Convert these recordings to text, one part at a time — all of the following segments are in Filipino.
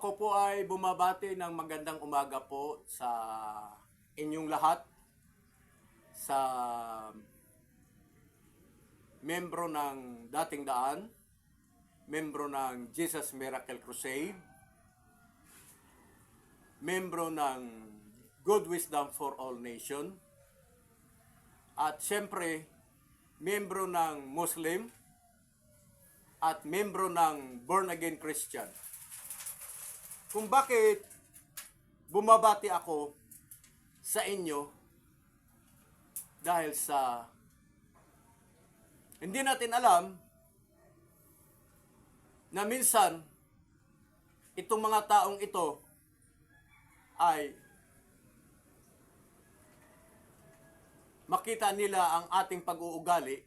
ako po ay bumabati ng magandang umaga po sa inyong lahat, sa membro ng Dating Daan, membro ng Jesus Miracle Crusade, membro ng Good Wisdom for All Nation, at siyempre, membro ng Muslim, at membro ng Born Again Christian. Kung bakit bumabati ako sa inyo dahil sa hindi natin alam na minsan itong mga taong ito ay makita nila ang ating pag-uugali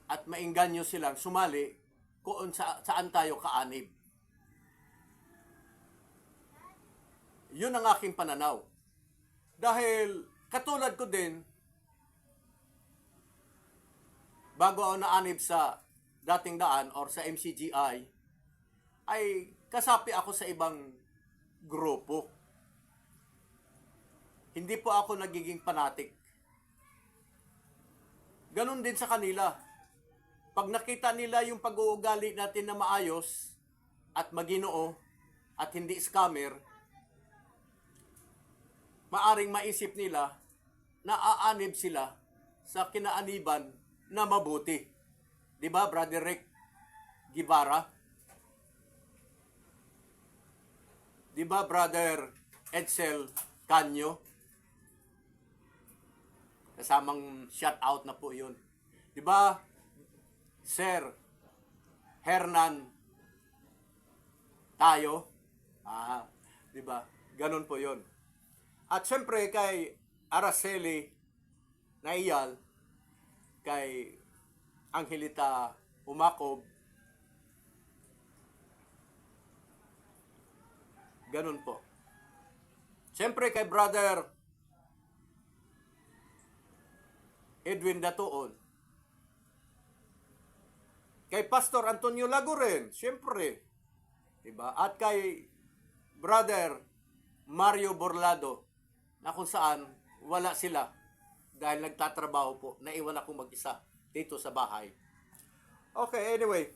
at maingganyo silang sumali kung saan tayo kaanib. Yun ang aking pananaw. Dahil katulad ko din, bago ako naanib sa Dating Daan or sa MCGI, ay kasapi ako sa ibang grupo. Hindi po ako nagiging fanatic. Ganon din sa kanila. Pag nakita nila yung pag-uugali natin na maayos at maginoo at hindi scammer, maaring maisip nila na aanib sila sa kinaaniban na mabuti. Di ba, Brother Rick Guevara? Di ba, Brother Edsel Canyo? Kasamang shout out na po yun. Di ba, Sir Hernan tayo? Di ba? Ganun po yun. At syempre kay Araceli Naiyal, kay Angelita Umacob, ganun po. Syempre kay Brother Edwin Datuon, kay Pastor Antonio Laguren, syempre, diba? At kay Brother Mario Borlado, na kung saan wala sila dahil nagtatrabaho po, naiwan akong mag-isa dito sa bahay. Okay, anyway,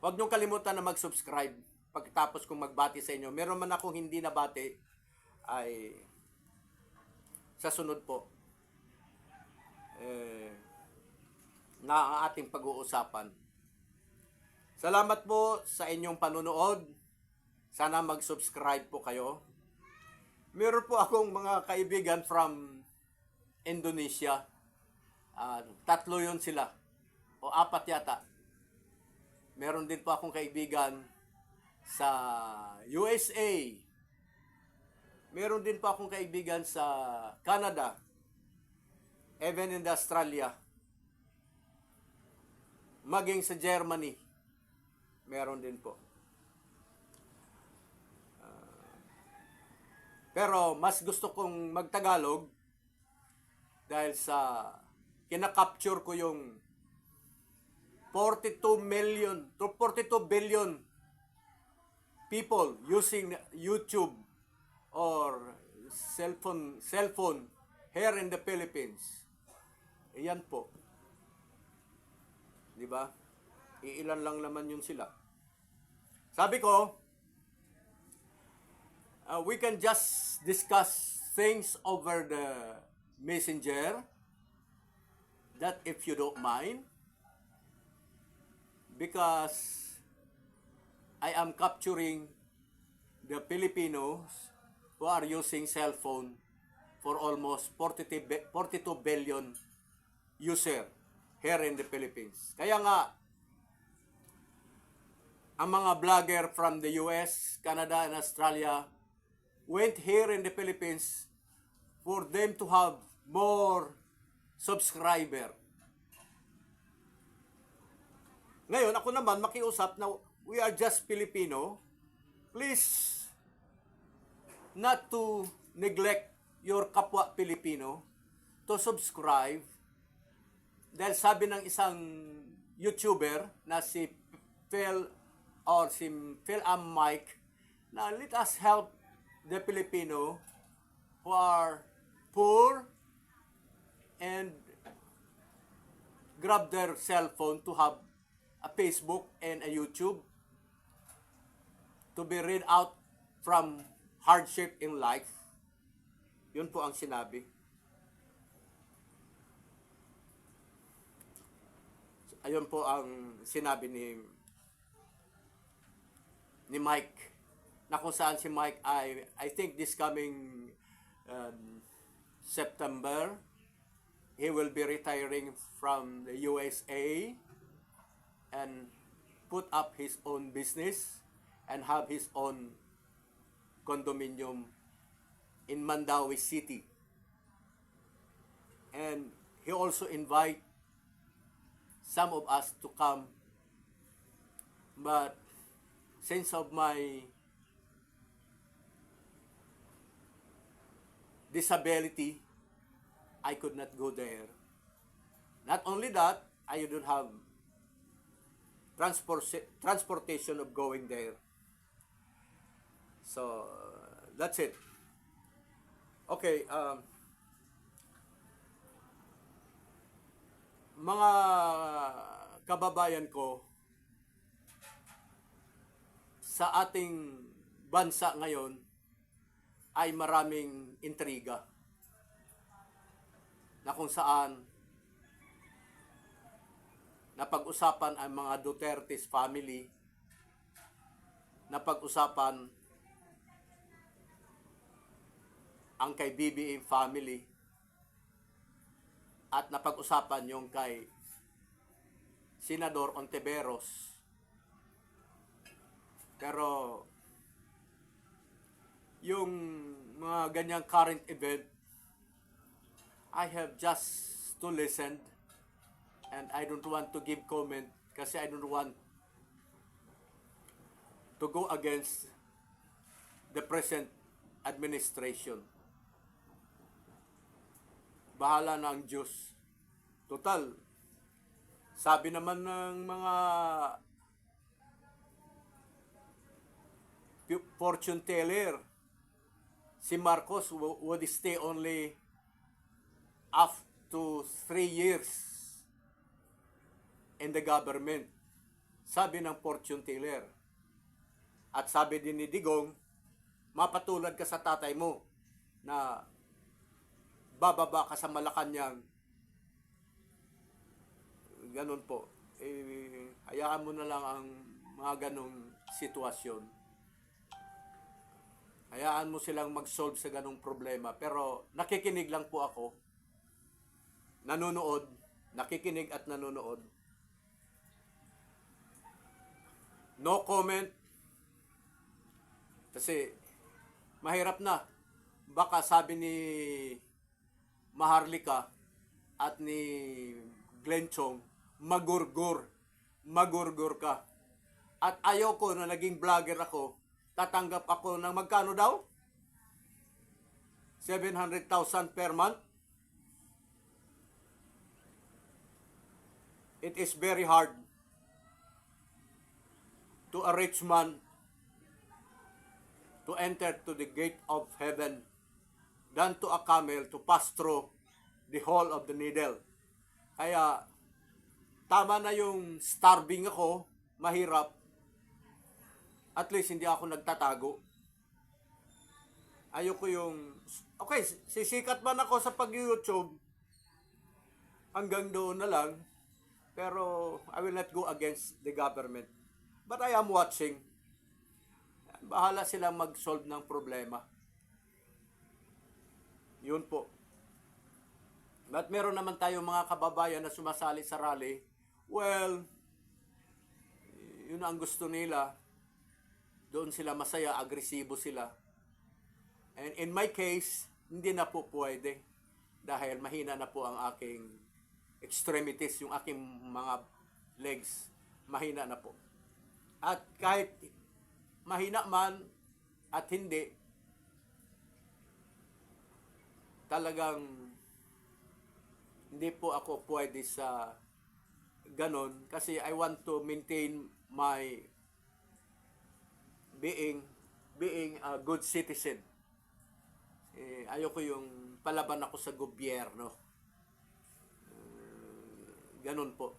huwag niyong kalimutan na mag-subscribe pagkatapos kong magbati sa inyo. Meron man akong hindi nabati ay sa sunod po na ang ating pag-uusapan. Salamat po sa inyong panunood. Sana mag-subscribe po kayo. Meron po akong mga kaibigan from Indonesia. 3 yun sila. O 4 yata. Meron din po akong kaibigan sa USA. Meron din po akong kaibigan sa Canada. Even in the Australia. Maging sa Germany. Meron din po. Pero mas gusto kong magtagalog dahil sa kinakapture ko yung 42 billion people using YouTube or cellphone here in the Philippines. Iyan po. Di ba? Iilan lang naman yun sila. Sabi ko, we can just discuss things over the messenger, that if you don't mind, because I am capturing the Filipinos who are using cell phone for almost 42 billion user here in the Philippines. Kaya nga, ang mga vlogger from the US, Canada, and Australia went here in the Philippines for them to have more subscriber. Ngayon, ako naman makiusap na we are just Filipino. Please not to neglect your kapwa Pilipino to subscribe. Dahil sabi ng isang YouTuber na si or si Phil-Am Mike na let us help the Filipino who are poor and grab their cell phone to have a Facebook and a YouTube to be rid out from hardship in life. Yun po ang sinabi. Ayun po ang sinabi ni Mike, na kung saan si Mike I think this coming September, he will be retiring from the USA and put up his own business and have his own condominium in Mandaue City. And he also invite some of us to come, but since of my disability, I could not go there. Not only that, I don't have transportation of going there. So, that's it. Okay, mga kababayan ko, sa ating bansa ngayon ay maraming intriga na kung saan napag-usapan ang mga Duterte's family, napag-usapan ang kay BBM family, at napag-usapan yung kay Senador Ontiveros. Pero yung mga ganyang current event, I have just to listen and I don't want to give comment kasi I don't want to go against the present administration. Bahala na ang Diyos. Total, sabi naman ng mga fortune teller, si Marcos would stay only up to 3 years in the government. Sabi ng fortune teller. At sabi din ni Digong, mapatulad ka sa tatay mo na bababa ka sa Malacanang. Ganun po. Hayaan mo na lang ang mga ganong sitwasyon. Hayaan mo silang mag-solve sa ganong problema. Pero nakikinig lang po ako. Nanonood. Nakikinig at nanonood. No comment. Kasi mahirap na. Baka sabi ni Maharlika at ni Glenn Chong, magurgur ka. At ayoko na naging vlogger ako, tatanggap ako ng magkano daw? 700,000 per month. It is very hard to a rich man to enter to the gate of heaven than to a camel to pass through the hole of the needle. Kaya, tama na yung starving ako, mahirap. At least hindi ako nagtatago. Ayoko yung, okay, sisikat man ako sa pag-YouTube, hanggang doon na lang, pero I will not go against the government. But I am watching. Bahala silang mag-solve ng problema. Yun po. But meron naman tayong mga kababayan na sumasali sa rally. Well, yun ang gusto nila. Doon sila masaya, agresibo sila. And in my case, hindi na po pwede. Dahil mahina na po ang aking extremities, yung aking mga legs. Mahina na po. At kahit mahina man at hindi, talagang hindi po ako pwede sa ganon kasi I want to maintain my being a good citizen. Ayoko yung palaban ako sa gobyerno. Ganun po.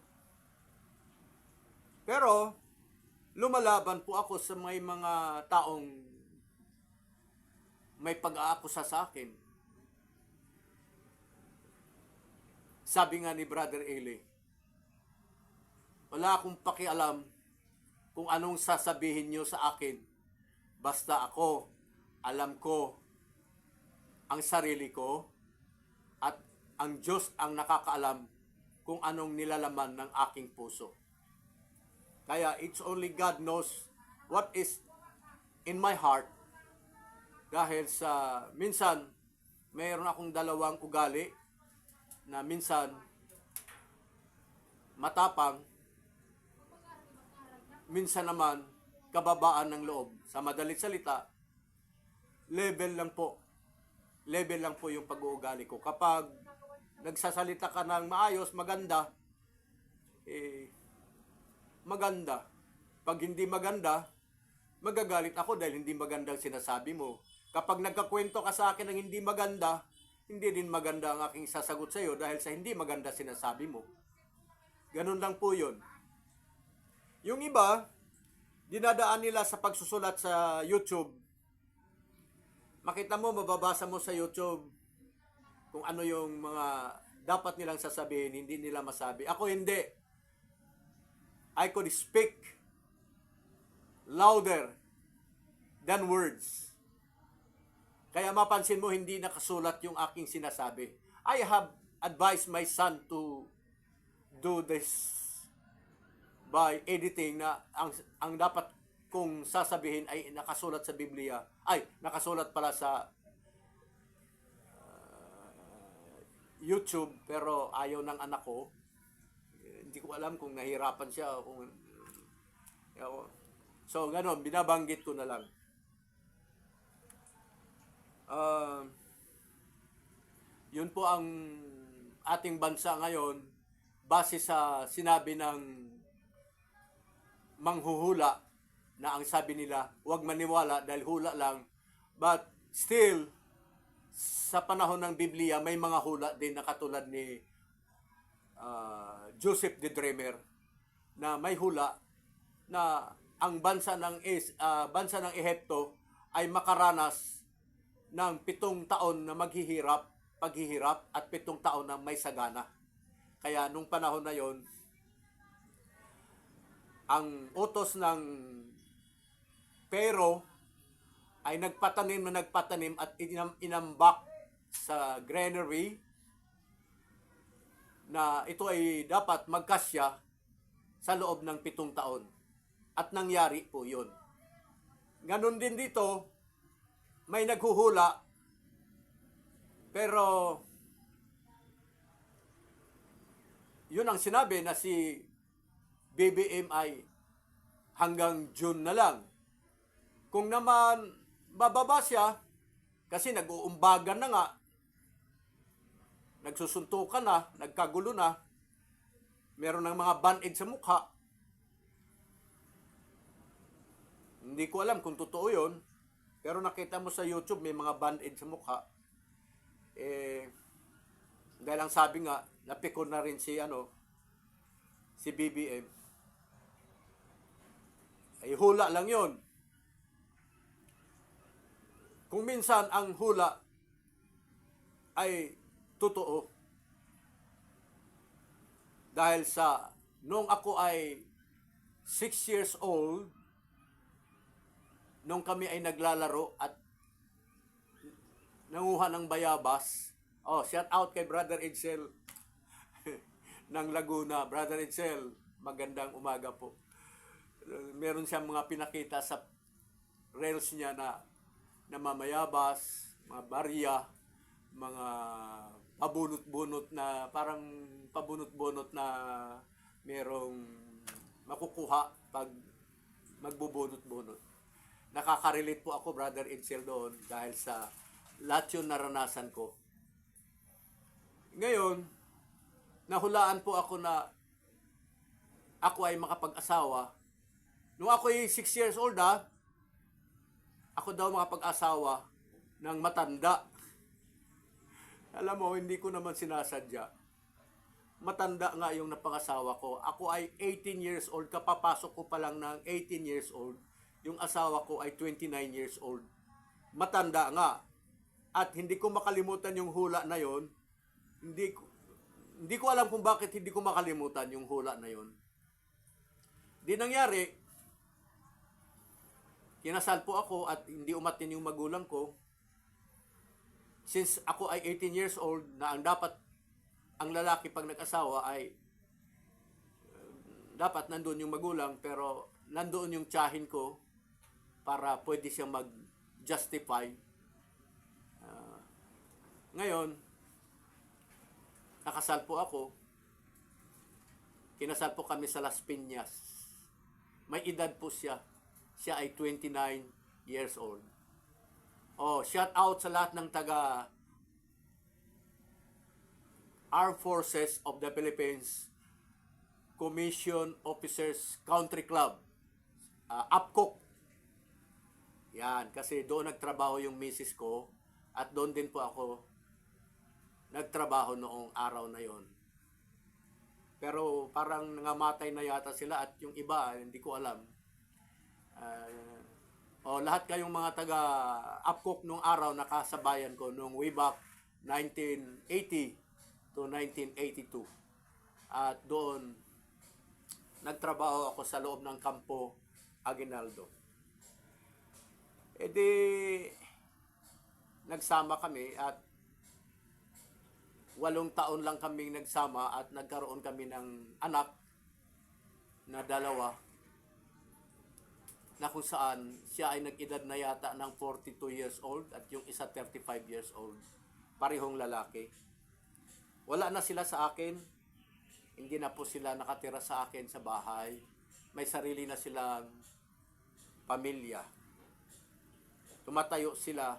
Pero, lumalaban po ako sa may mga taong may pag-aakusa sa akin. Sabi nga ni Brother Eli, wala akong pakialam kung anong sasabihin nyo sa akin. Basta ako, alam ko ang sarili ko at ang Diyos ang nakakaalam kung anong nilalaman ng aking puso. Kaya it's only God knows what is in my heart. Dahil sa minsan, mayroon akong dalawang ugali na minsan matapang, minsan naman kababaan ng loob. Sa madalit salita, level lang po yung pag-uugali ko. Kapag nagsasalita ka ng maayos, maganda, maganda. Pag hindi maganda, magagalit ako dahil hindi magandang sinasabi mo. Kapag nagkakwento ka sa akin ng hindi maganda, hindi din maganda ang aking sasagot sa iyo dahil sa hindi maganda sinasabi mo. Ganun lang po yun. Yung iba, dinadaan nila sa pagsusulat sa YouTube. Makita mo, mababasa mo sa YouTube kung ano yung mga dapat nilang sasabihin, hindi nila masabi. Ako hindi. I could speak louder than words. Kaya mapansin mo, hindi nakasulat yung aking sinasabi. I have advised my son to do this by editing na ang dapat kong sasabihin ay nakasulat sa Biblia. Ay, nakasulat pala sa YouTube, pero ayaw ng anak ko. Hindi ko alam kung nahirapan siya. So, gano'n, binabanggit ko na lang. Yun po ang ating bansa ngayon, base sa sinabi ng manghuhula na ang sabi nila, huwag maniwala dahil hula lang. But still, sa panahon ng Biblia, may mga hula din na katulad ni Joseph the Dreamer na may hula na ang bansa ng Ehipto ay makaranas ng 7 taon na paghihirap at 7 taon na may sagana. Kaya nung panahon na yon, ang utos ng Pero ay nagpatanim at inambak sa granary na ito ay dapat magkasya sa loob ng 7 taon. At nangyari po yun. Ganon din dito, may naghuhula, pero yun ang sinabi na si BBM ay hanggang June na lang. Kung naman bababa siya, kasi nag-uumbagan na nga, nagsusuntukan na, nagkagulo na, meron ng mga band-aid sa mukha. Hindi ko alam kung totoo yun, pero nakita mo sa YouTube may mga band-aid sa mukha. Dahil ang sabi nga, napikon na rin si BBM. Ay hula lang yun. Kung minsan ang hula ay totoo. Dahil sa nung ako ay 6 years old, nung kami ay naglalaro at nanguha ng bayabas. Shout out kay Brother Edsel ng Laguna. Brother Edsel, magandang umaga po. Meron siyang mga pinakita sa reels niya na mamayabas, mga barya, mga pabunot-bunot na, parang pabunot-bunot na merong makukuha pag magbubunot-bunot. Nakaka-relate po ako, Brother Edsel, doon dahil sa lahat yung naranasan ko. Ngayon, nahulaan po ako na ako ay makapag-asawa. Nung ako ay 6 years old, ako daw makapag-asawa ng matanda. Alam mo, hindi ko naman sinasadya. Matanda nga yung napangasawa ko. Ako ay 18 years old. Kapapasok ko pa lang ng 18 years old. Yung asawa ko ay 29 years old. Matanda nga. At hindi ko makalimutan yung hula na yon. Hindi ko alam kung bakit hindi ko makalimutan yung hula na yon. Di nangyari, kinasal po ako at hindi umatin yung magulang ko. Since ako ay 18 years old, na ang lalaki pag nag-asawa ay dapat nandoon yung magulang, pero nandoon yung tiyahin ko para pwede siyang mag-justify. Ngayon, nakasal po ako. Kinasal po kami sa Las Piñas. May edad po siya. Siya ay 29 years old. Oh, shout out sa lahat ng taga Armed Forces of the Philippines Commission Officers Country Club, APCOC. Yan, kasi doon nagtrabaho yung misis ko at doon din po ako nagtrabaho noong araw na yon. Pero parang nangamatay na yata sila at yung iba, hindi ko alam. Lahat kayong mga taga APCOC nung araw nakasabayan ko nung way back 1980 to 1982. At doon nagtrabaho ako sa loob ng Campo Aguinaldo. E di nagsama kami at 8 taon lang kaming nagsama at nagkaroon kami ng anak na 2 na kung saan siya ay nag-edad na yata ng 42 years old at yung isa 35 years old. Parehong lalaki. Wala na sila sa akin. Hindi na po sila nakatira sa akin sa bahay. May sarili na silang pamilya. Tumatayo sila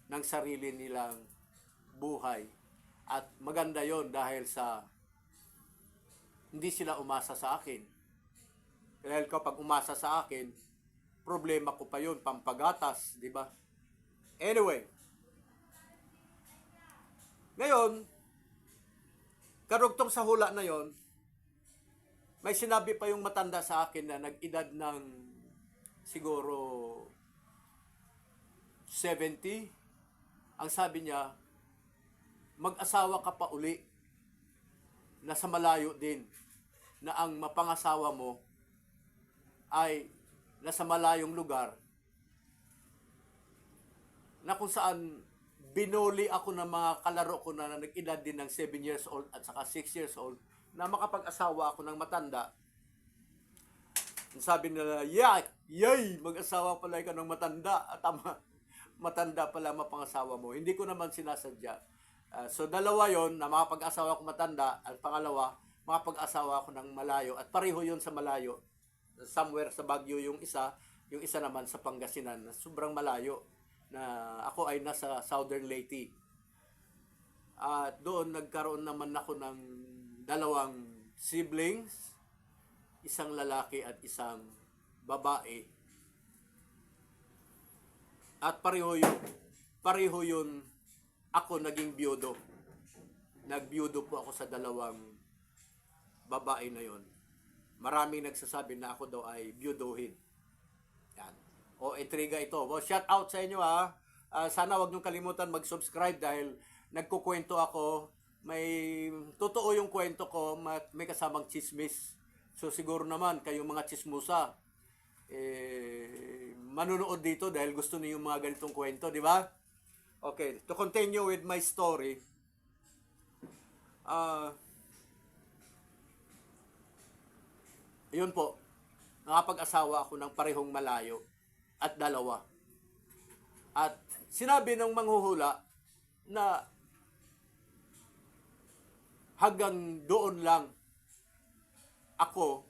ng sarili nilang buhay. At maganda yon dahil sa hindi sila umasa sa akin. Dahil kapag umasa sa akin, problema ko pa yun, pampagatas, di ba? Anyway, ngayon, karugtong sa hula na yon, may sinabi pa yung matanda sa akin na nag-edad ng siguro 70. Ang sabi niya, mag-asawa ka pa uli na sa malayo din, na ang mapangasawa mo ay nasa malayong lugar, na kung saan binuli ako ng mga kalaro ko na nag-edad din ng 7 years old at saka 6 years old, na makapag-asawa ako ng matanda. Sabi nila, yay, mag-asawa pala ka ng matanda. Tama, matanda pala mapangasawa mo. Hindi ko naman sinasadya. So, dalawa yon na makapag-asawa ko matanda, at pangalawa, makapag-asawa ako ng malayo. At pareho yon sa malayo. Somewhere sa Baguio yung isa naman sa Pangasinan, sobrang malayo, na ako ay nasa Southern Leyte. At doon nagkaroon naman ako ng 2 siblings, isang lalaki at isang babae. At pareho yun ako naging biyudo. Nagbiyudo po ako sa 2 babae na yon. Maraming nagsasabi na ako daw ay biyudohin. Yan. O intriga ito. Shout out sa inyo ha. Sana wag niyong kalimutan mag-subscribe dahil nagkukwento ako. May totoo yung kwento ko, may kasamang chismis. So siguro naman kayong mga chismusa manunood dito dahil gusto niyo yung mga ganitong kwento, di ba? Okay, to continue with my story. Yun po, nakapag-asawa ako ng parehong malayo at 2. At sinabi ng manghuhula na hanggang doon lang ako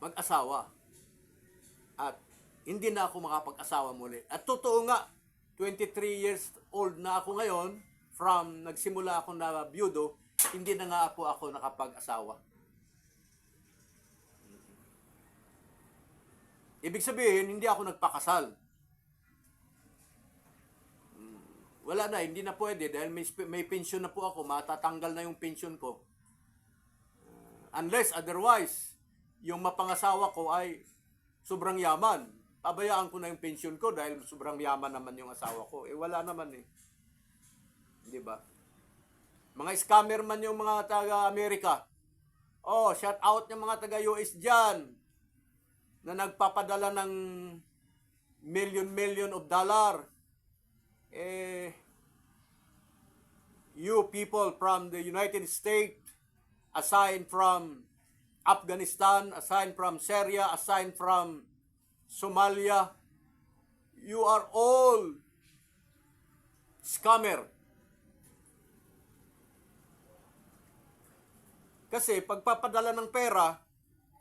mag-asawa. At hindi na ako makapag-asawa muli. At totoo nga, 23 years old na ako ngayon, from nagsimula ako na biyudo, hindi na nga ako nakapag-asawa. Ibig sabihin, hindi ako nagpakasal. Wala na, hindi na pwede dahil may pension na po ako, matatanggal na yung pension ko. Unless otherwise, yung mapangasawa ko ay sobrang yaman. Pabayaan ko na yung pension ko dahil sobrang yaman naman yung asawa ko. Wala naman eh. Di ba? Mga scammer man yung mga taga-Amerika. Oh, shout out yung mga taga-US dyan na nagpapadala ng million of dollar. You people from the United States, aside from Afghanistan, aside from Syria, aside from Somalia, you are all scammer. Kasi pagpapadala ng pera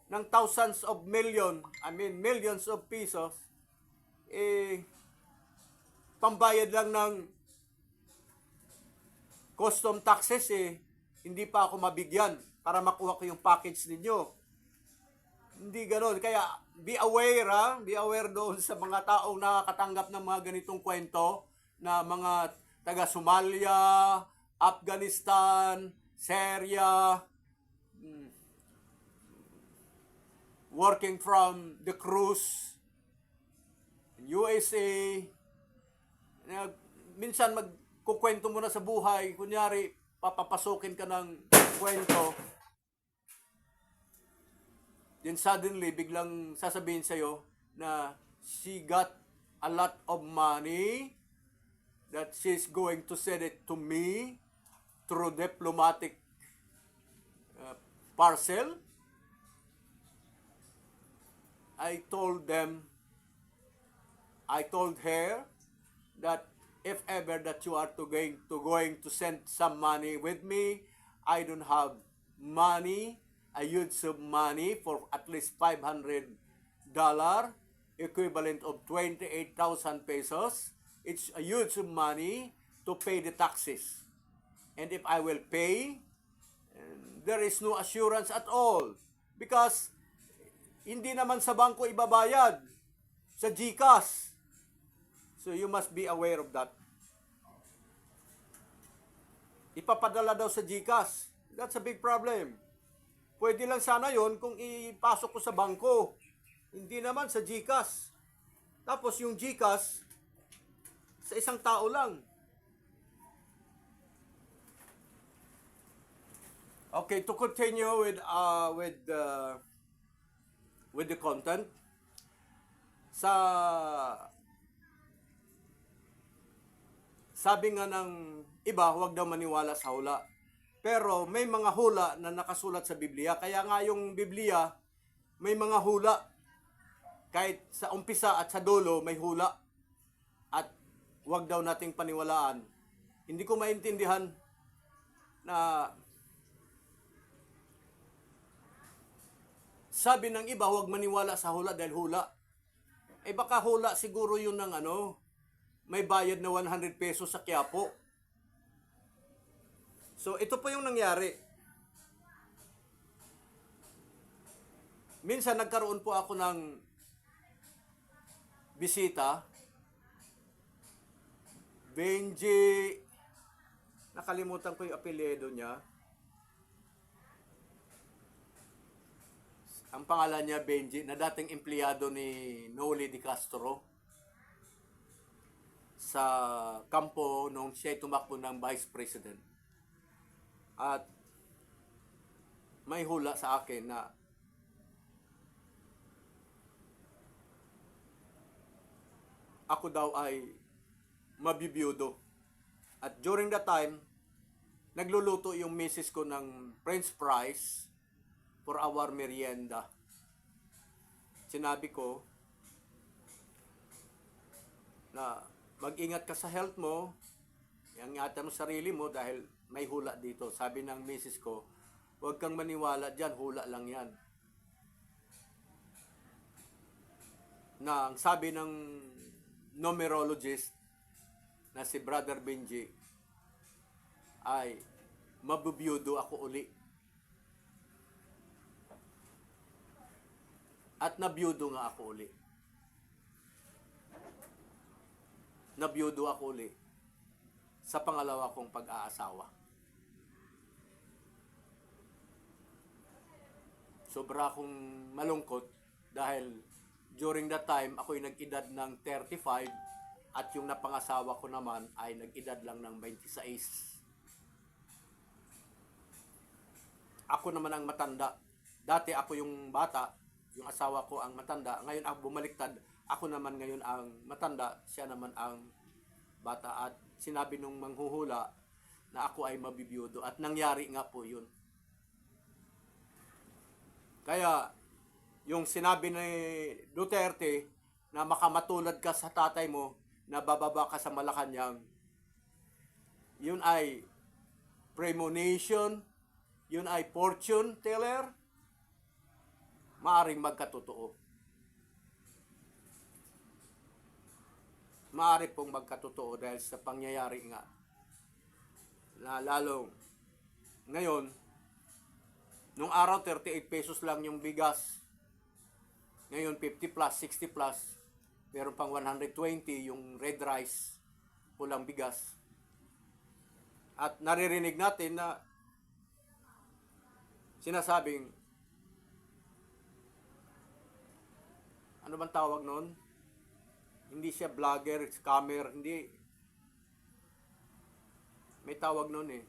ng thousands of millions of pesos, pambayad lang ng custom taxes hindi pa ako mabigyan para makuha ko yung package ninyo. Hindi ganoon. Kaya be aware be aware doon sa mga taong nakakatanggap ng mga ganitong kwento na mga taga Somalia, Afghanistan, Syria, working from the cruise in USA. Minsan magkukwento mo na sa buhay, kunyari papapasukin ka ng kwento, then suddenly biglang sasabihin sa'yo na she got a lot of money that she's going to send it to me through diplomatic parcel. I told her that if ever that you are going to send some money with me, I don't have money, a huge sum money for at least $500, equivalent of 28,000 pesos. It's a huge sum money to pay the taxes. And if I will pay, there is no assurance at all because hindi naman sa bangko ibabayad, sa GCash. So you must be aware of that. Ipapadala daw sa GCash. That's a big problem. Pwede lang sana yon kung ipasok ko sa bangko. Hindi naman sa GCash. Tapos yung GCash, sa isang tao lang. Okay, to continue with the content, sabi nga ng iba, huwag daw maniwala sa hula. Pero may mga hula na nakasulat sa Biblia. Kaya nga yung Biblia, may mga hula. Kahit sa umpisa at sa dulo, may hula. At huwag daw nating paniwalaan. Hindi ko maintindihan na sabi ng iba, huwag maniwala sa hula dahil hula. Baka hula siguro yun ng may bayad na 100 pesos sa Quiapo. So, ito po yung nangyari. Minsan nagkaroon po ako ng bisita. Benji, nakalimutan ko yung apelyido niya. Ang pangalan niya Benji, na dating empleyado ni Noli Di Castro sa kampo nung siya tumakbo ng Vice President. At may hula sa akin na ako daw ay mabibiyudo. At during that time, nagluluto yung misis ko ng French fries for our merienda. Sinabi ko na mag-ingat ka sa health mo, ingatan mo sarili mo dahil may hula dito. Sabi ng misis ko, huwag kang maniwala dyan, hula lang yan. Na ang sabi ng numerologist na si Brother Benji ay mabubiyudo ako uli. At nabiyudo nga ako uli. Nabiyudo ako uli. sa pangalawa kong pag-aasawa. Sobra akong malungkot dahil during that time, ako'y nag-edad ng 35 at yung napangasawa ko naman ay nag-edad lang ng 26. Ako naman ang matanda. Dati ako yung bata, yung asawa ko ang matanda. Ngayon ako bumaliktad, ako naman ngayon ang matanda, siya naman ang bata. At sinabi nung manghuhula na ako ay mabibiyudo at nangyari nga po yun. Kaya yung sinabi ni Duterte na makamatulad ka sa tatay mo, na bababa ka sa Malacanang, yun ay premonition, yun ay fortune teller, maaring magkatotoo. Maari pong magkatotoo dahil sa pangyayari nga na lalong ngayon, nung araw 38 pesos lang yung bigas, ngayon 50 plus, 60 plus, meron pang 120 yung red rice, pulang bigas. At naririnig natin na sinasabing, ano bang tawag nun? Hindi siya vlogger, scammer, hindi. May tawag nun eh.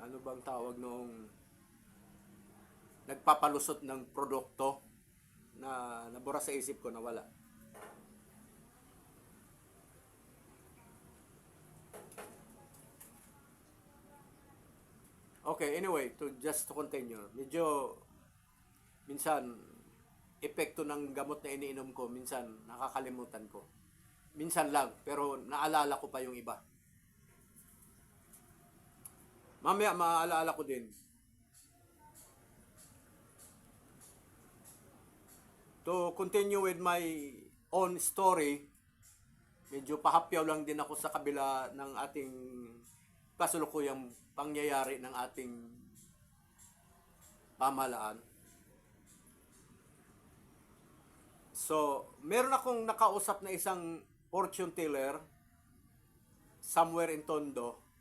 Ano bang tawag nung nagpapalusot ng produkto na nabura sa isip ko, nawala. Okay, anyway, just to continue. Medyo minsan epekto ng gamot na iniinom ko, minsan nakakalimutan ko. Minsan lang, pero naalala ko pa yung iba. Mamaya maaalala ko din. To continue with my own story, medyo pahapyaw lang din ako sa kabila ng ating kasulukuyang pangyayari ng ating pamahalaan. So, meron akong nakausap na isang fortune teller somewhere in Tondo.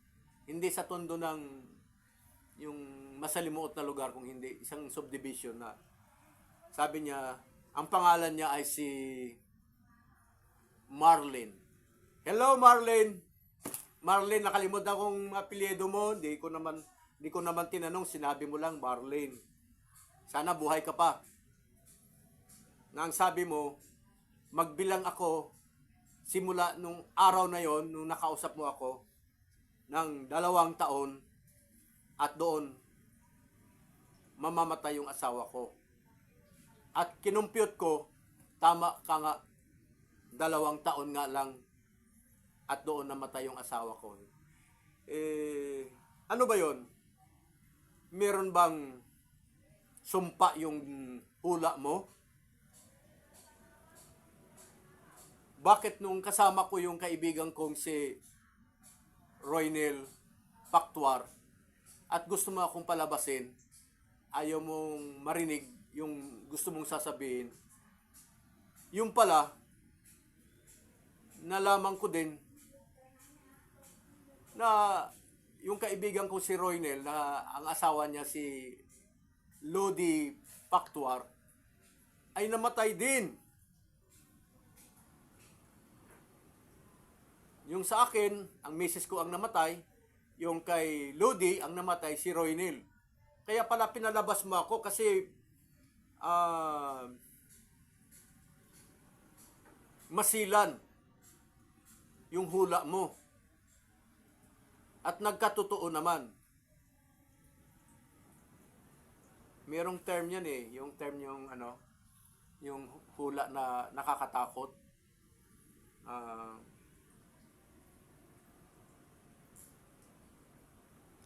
Hindi sa Tondo ng yung masalimuot na lugar, kung hindi, isang subdivision na sabi niya, ang pangalan niya ay si Marlene. Hello Marlene! Marlene, nakalimutan akong apelyido mo, di ko naman tinanong, sinabi mo lang Marlene. Sana buhay ka pa. Na ang sabi mo, magbilang ako simula nung araw na yon, nung nakausap mo ako, ng 2 taon at doon mamamatay yung asawa ko. At kinumpute ko, tama ka nga, 2 taon nga lang at doon namatay yung asawa ko. Ano ba yon? Meron bang sumpa yung hula mo? Bakit nung kasama ko yung kaibigan kong si Roynel Pactuar at gusto mo akong palabasin, ayaw mong marinig yung gusto mong sasabihin, yung pala nalaman ko din na yung kaibigan ko si Roynel, na ang asawa niya si Lodi Pactuar, ay namatay din. Yung sa akin, ang misis ko ang namatay, yung kay Lodi ang namatay, si Roynel. Kaya pala pinalabas mo ako kasi masilan yung hula mo. At nagkatotoo naman. Merong term yan eh, yung term yung hula na nakakatakot.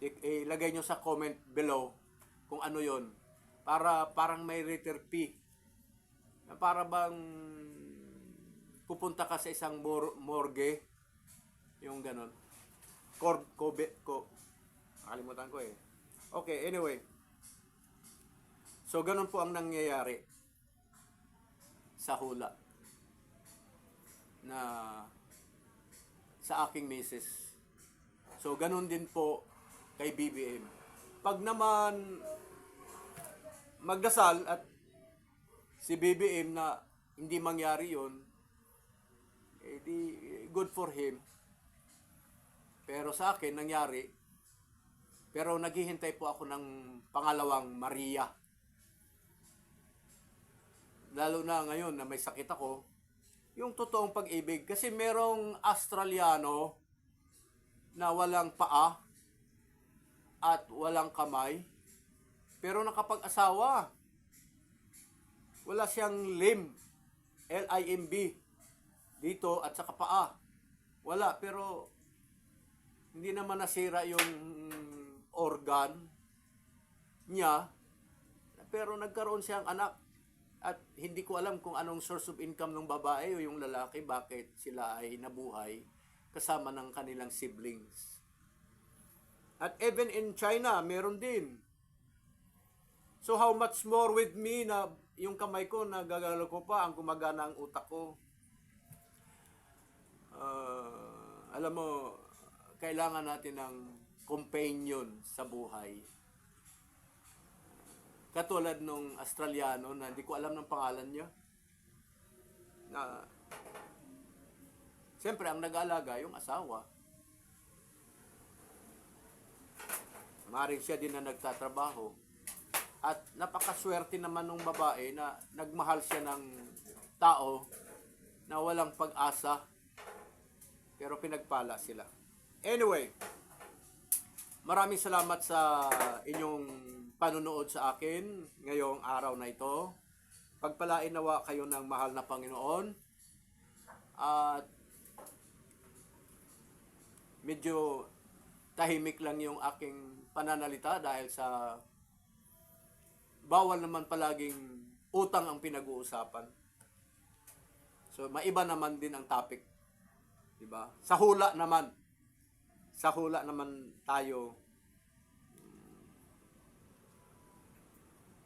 Ilagay nyo sa comment below kung ano yon, para parang may letter P, na para bang pupunta ka sa isang morgue, yung ganon, nakalimutan ko eh. Okay, anyway, so ganon po ang nangyayari. sa hula na sa aking misis. So, ganun din po kay BBM. Pag naman magdasal at si BBM na hindi mangyari yun, di good for him. Pero sa akin, nangyari. Pero naghihintay po ako ng pangalawang Maria. Lalo na ngayon na may sakit ako, yung totoong pag-ibig. Kasi merong Australiano na walang paa at walang kamay, pero nakapag-asawa. Wala siyang limb, L-I-M-B, dito at sa paa. Wala, pero hindi naman nasira yung organ niya, pero nagkaroon siyang anak. At hindi ko alam kung anong source of income ng babae o yung lalaki, bakit sila ay nabuhay kasama ng kanilang siblings. At even in China, meron din. So how much more with me na yung kamay ko, nagagalaw ko pa, ang gumagana ang utak ko. Alam mo, kailangan natin ng companion sa buhay. Katulad nung Australiano na hindi ko alam ng pangalan niya. Na siyempre ang nag-aalaga yung asawa. Maring siya din na nagtatrabaho. At napakaswerte naman ng babae na nagmahal siya ng tao na walang pag-asa. Pero pinagpala sila. Anyway, maraming salamat sa inyong panunood sa akin ngayong araw na ito. Pagpalain nawa kayo ng mahal na Panginoon. At medyo tahimik lang yung aking pananalita dahil sa bawal naman palaging utang ang pinag-uusapan. So maiba naman din ang topic. Diba? Sa hula naman tayo.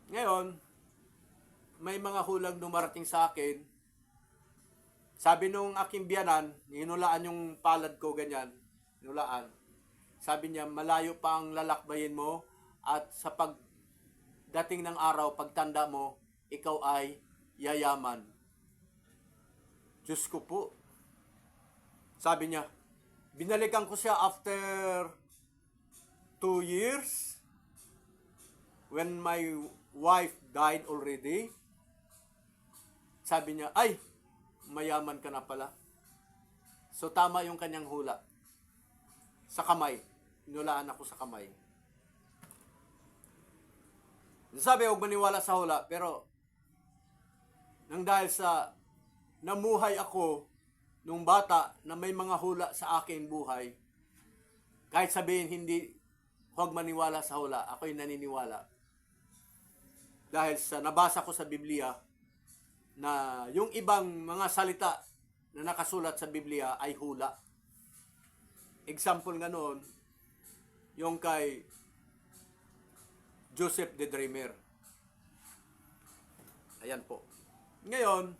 Ngayon, may mga hulang dumarating sa akin. Sabi nung aking biyanan, hinulaan yung palad ko ganyan, hinulaan. Sabi niya, malayo pa ang lalakbayin mo at sa pagdating ng araw, pagtanda mo, ikaw ay yayaman. Diyos ko po. Sabi niya, binalikan ko siya after 2 years when my wife died already. Sabi niya, ay, mayaman ka na pala. So tama yung kanyang hula. Sa kamay. Inulaan ako sa kamay. Sabi, huwag maniwala sa hula. Pero, nang dahil sa namuhay ako nung bata na may mga hula sa aking buhay, kahit sabihin hindi, huwag maniwala sa hula, ako'y naniniwala. Dahil sa nabasa ko sa Biblia na yung ibang mga salita na nakasulat sa Biblia ay hula. Example nga noon, yung kay Joseph the Dreamer. Ayan po. Ngayon,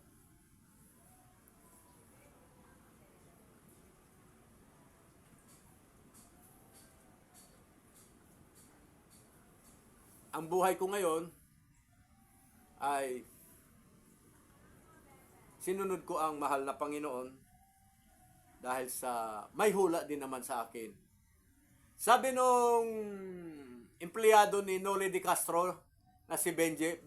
ang buhay ko ngayon ay sinunod ko ang mahal na Panginoon dahil sa may hula din naman sa akin. Sabi nung empleyado ni Noli de Castro na si Benji,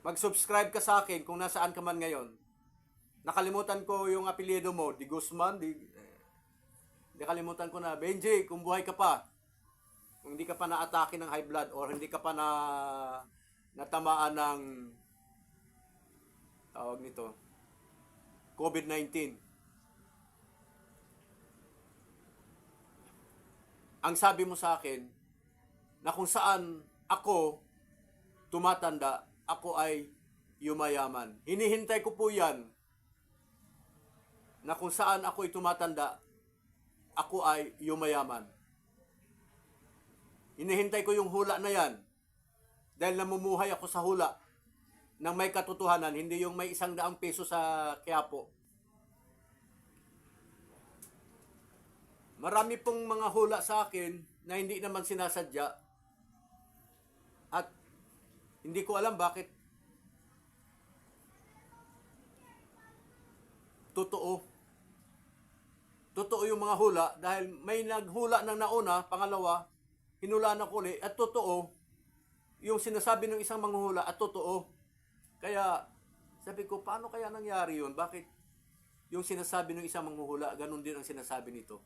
mag-subscribe ka sa akin kung nasaan ka man ngayon. Nakalimutan ko yung apelyido mo, Di Guzman, nakalimutan ko na. Benji, kung buhay ka pa, kung hindi ka pa na-atake ng high blood or hindi ka pa natamaan ng tawag nito, COVID-19. Ang sabi mo sa akin na kung saan ako tumatanda, ako ay yumayaman. Hinihintay ko po yan na kung saan ako'y tumatanda, ako ay yumayaman. Hinihintay ko yung hula na yan dahil namumuhay ako sa hula. ng may katotohanan, hindi yung may 100 peso sa Quiapo. Marami pong mga hula sa akin na hindi naman sinasadya at hindi ko alam bakit totoo. Totoo yung mga hula dahil may naghula ng nauna, pangalawa, hinulaan ako ulit at totoo yung sinasabi ng isang manghuhula at totoo. Kaya sabi ko, paano kaya nangyari yun? Bakit yung sinasabi ng isang manghuhula, ganun din ang sinasabi nito?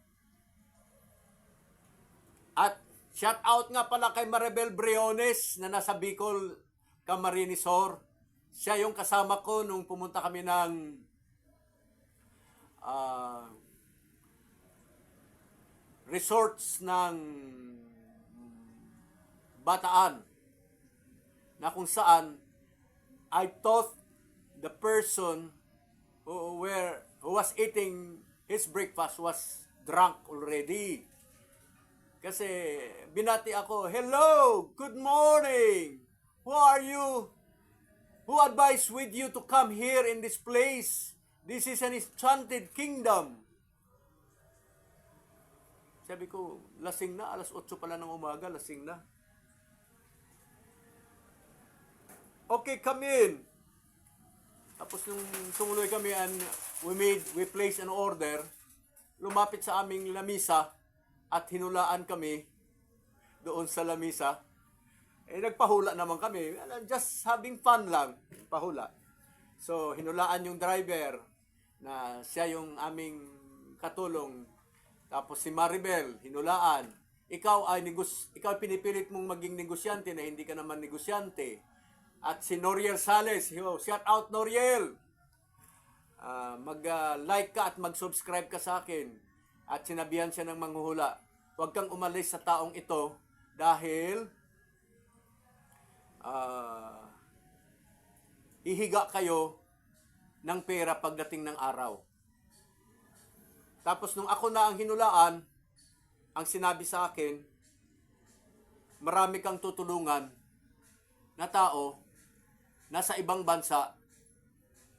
At shout out nga pala kay Maribel Briones na nasa Bicol, Camarines Sur. Siya yung kasama ko nung pumunta kami ng resorts ng Bataan na kung saan I thought the person who was eating his breakfast was drunk already. Kasi binati ako, hello, good morning, who are you? Who advised with you to come here in this place? This is an enchanted kingdom. Sabi ko, lasing na, alas 8 pala ng umaga, lasing na. Okay, come in. Tapos nung tumuloy kami and we placed an order, lumapit sa aming lamisa at hinulaan kami doon sa lamisa. Nagpahula naman kami. Just having fun lang, pahula. So, hinulaan yung driver na siya yung aming katulong. Tapos si Maribel, hinulaan. Ikaw pinipilit mong maging negosyante na hindi ka naman negosyante. At si Noriel Sales, shout out Noriel. Mag-like ka at mag-subscribe ka sa akin. At sinabihan siya ng manghuhula, huwag kang umalis sa taong ito dahil hihiga kayo ng pera pagdating ng araw. Tapos nung ako na ang hinulaan, ang sinabi sa akin, marami kang tutulungan na tao nasa ibang bansa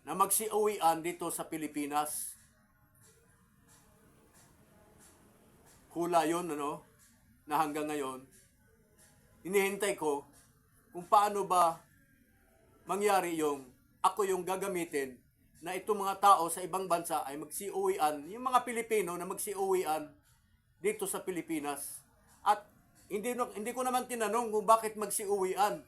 na magsiuwian dito sa Pilipinas. Hula yun, na hanggang ngayon, hinihintay ko kung paano ba mangyari ako yung gagamitin na itong mga tao sa ibang bansa ay magsiuwian, yung mga Pilipino na magsiuwian dito sa Pilipinas. At hindi ko naman tinanong kung bakit magsiuwian.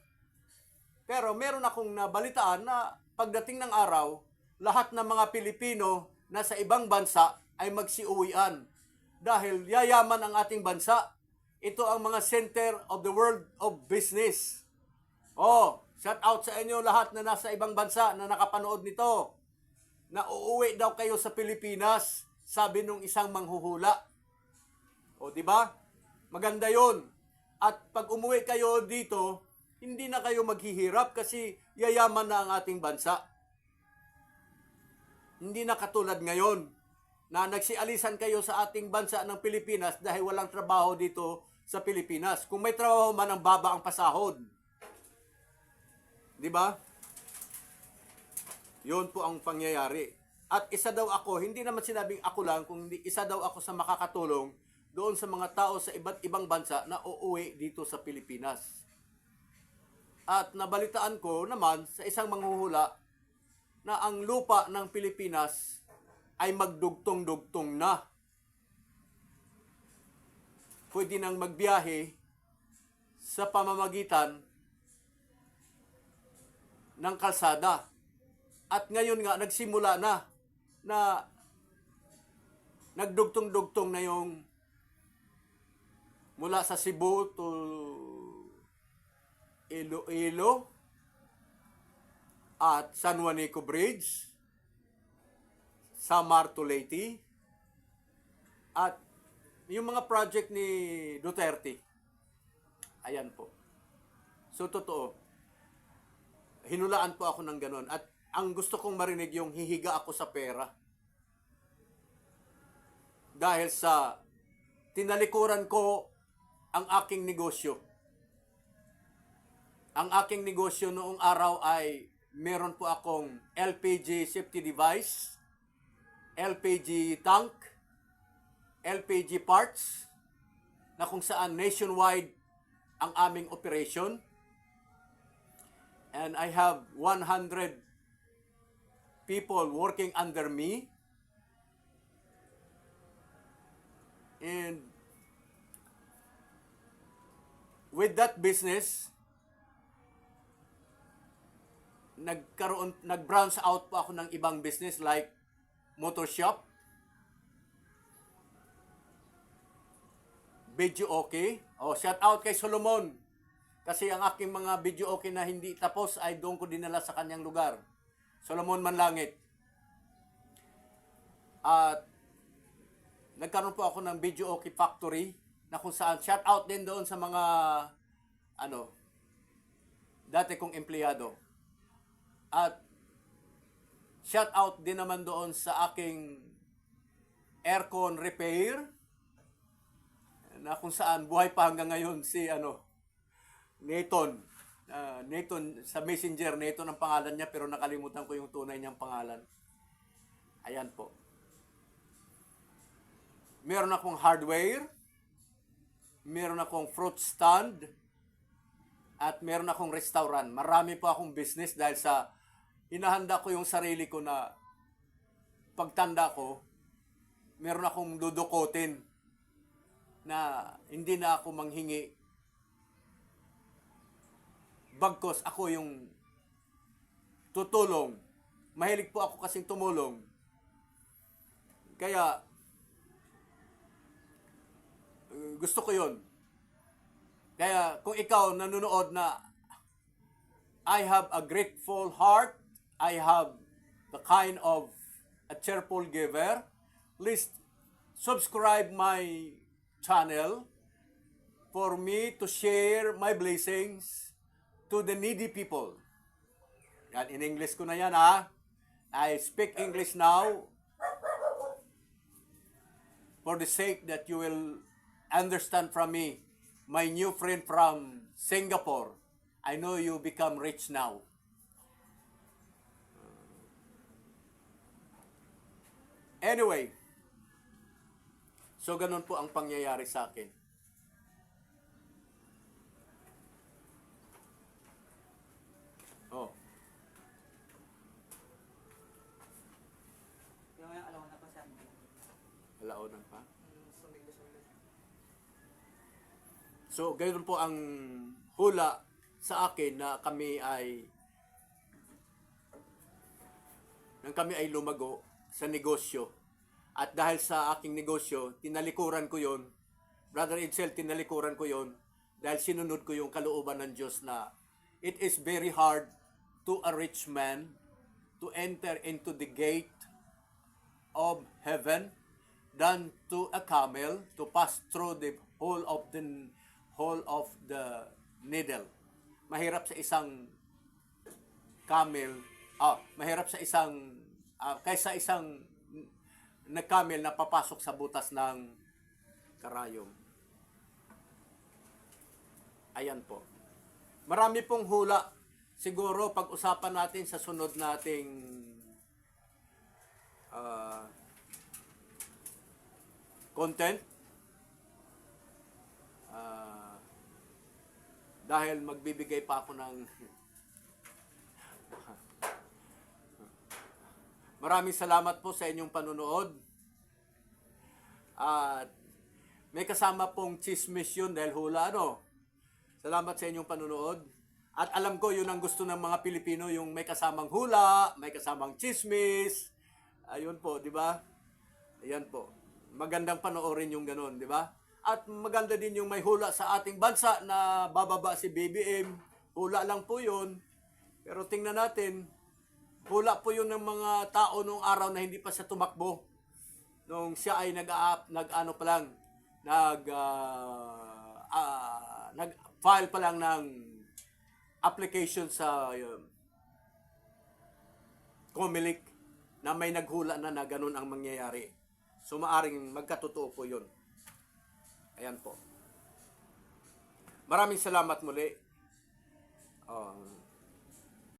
Pero meron akong nabalitaan na pagdating ng araw, lahat ng mga Pilipino na sa ibang bansa ay magsiuwian. Dahil yayaman ang ating bansa. Ito ang mga center of the world of business. Shout out sa inyo lahat na nasa ibang bansa na nakapanood nito. Na uuwi daw kayo sa Pilipinas, sabi nung isang manghuhula. Di ba? Maganda 'yon. At pag umuwi kayo dito, hindi na kayo maghihirap kasi yayaman na ang ating bansa. Hindi na katulad ngayon na nagsialisan kayo sa ating bansa ng Pilipinas dahil walang trabaho dito sa Pilipinas. Kung may trabaho man, ang baba ang pasahod. Di ba? Yun po ang pangyayari. At isa daw ako, hindi naman sinabing ako lang, kundi isa daw ako sa makakatulong doon sa mga tao sa iba't ibang bansa na uuwi dito sa Pilipinas. At nabalitaan ko naman sa isang manghuhula na ang lupa ng Pilipinas ay magdugtong-dugtong na. Pwede nang magbiyahe sa pamamagitan ng kalsada. At ngayon nga, nagsimula na nagdugtong-dugtong na yung mula sa Cebu to Iloilo at San Juanico Bridge, Samar to Leyte, at yung mga project ni Duterte. Ayan po. So, totoo. Hinulaan po ako ng ganun. At ang gusto kong marinig yung hihiga ako sa pera. Dahil sa tinalikuran ko ang aking negosyo. Ang aking negosyo noong araw ay meron po akong LPG safety device, LPG tank, LPG parts, na kung saan nationwide ang aming operation. And I have 100 people working under me. And with that business, nag-branch out po ako ng ibang business like motor shop, video okay. Shout out kay Solomon. Kasi ang aking mga video okay na hindi tapos ay doon ko dinala sa kanyang lugar. Solomon Manlangit. At nagkaroon po ako ng video okay factory na kung saan shout out din doon sa mga dati kong empleyado. At shout out din naman doon sa aking aircon repair na kung saan buhay pa hanggang ngayon si Nathan. Nathan sa Messenger, Nathan ang pangalan niya pero nakalimutan ko yung tunay niyang pangalan. Ayan po. Meron akong hardware, meron akong fruit stand, at meron akong restaurant. Marami po akong business dahil sa hinahanda ko yung sarili ko na pagtanda ko, meron akong dudukotin na hindi na ako manghingi. Bagkos ako yung tutulong. Mahilig po ako kasing tumulong. Kaya gusto ko yun. Kaya kung ikaw nanonood na I have a grateful heart, I have the kind of a cheerful giver, please subscribe my channel for me to share my blessings to the needy people. Yan, in English ko na yan ha. I speak English now for the sake that you will understand from me, my new friend from Singapore. I know you become rich now. Anyway, so ganun po ang pangyayari sa akin. Alaunan pa. So, ganoon po ang hula sa akin na kami ay lumago sa negosyo. At dahil sa aking negosyo, tinalikuran ko yon. Brother Edsel, tinalikuran ko yon dahil sinunod ko yung kalooban ng Diyos na it is very hard to a rich man to enter into the gate of heaven than to a camel to pass through the hole of the needle. Mahirap sa isang camel, mahirap sa isang kaysa isang camel na papasok sa butas ng karayom. Ayan po. Marami pong hula. Siguro pag-usapan natin sa sunod nating content. Dahil magbibigay pa ako ng maraming salamat po sa inyong panunood. At may kasama pong chismis yun dahil hula, Salamat sa inyong panunood. At alam ko yun ang gusto ng mga Pilipino, yung may kasamang hula, may kasamang chismis. Ayun po, di ba? Ayan po. Magandang panoorin yung ganun, di ba? At maganda din yung may hula sa ating bansa na bababa si BBM. Hula lang po yun. Pero tingnan natin, hula po yun ng mga tao nung araw na hindi pa siya tumakbo. Nung siya ay nag-file pa lang ng application sa COMELEC na may naghula na ganun ang mangyayari. So maaring magkatotoo po yun. Ayan po. Maraming salamat muli.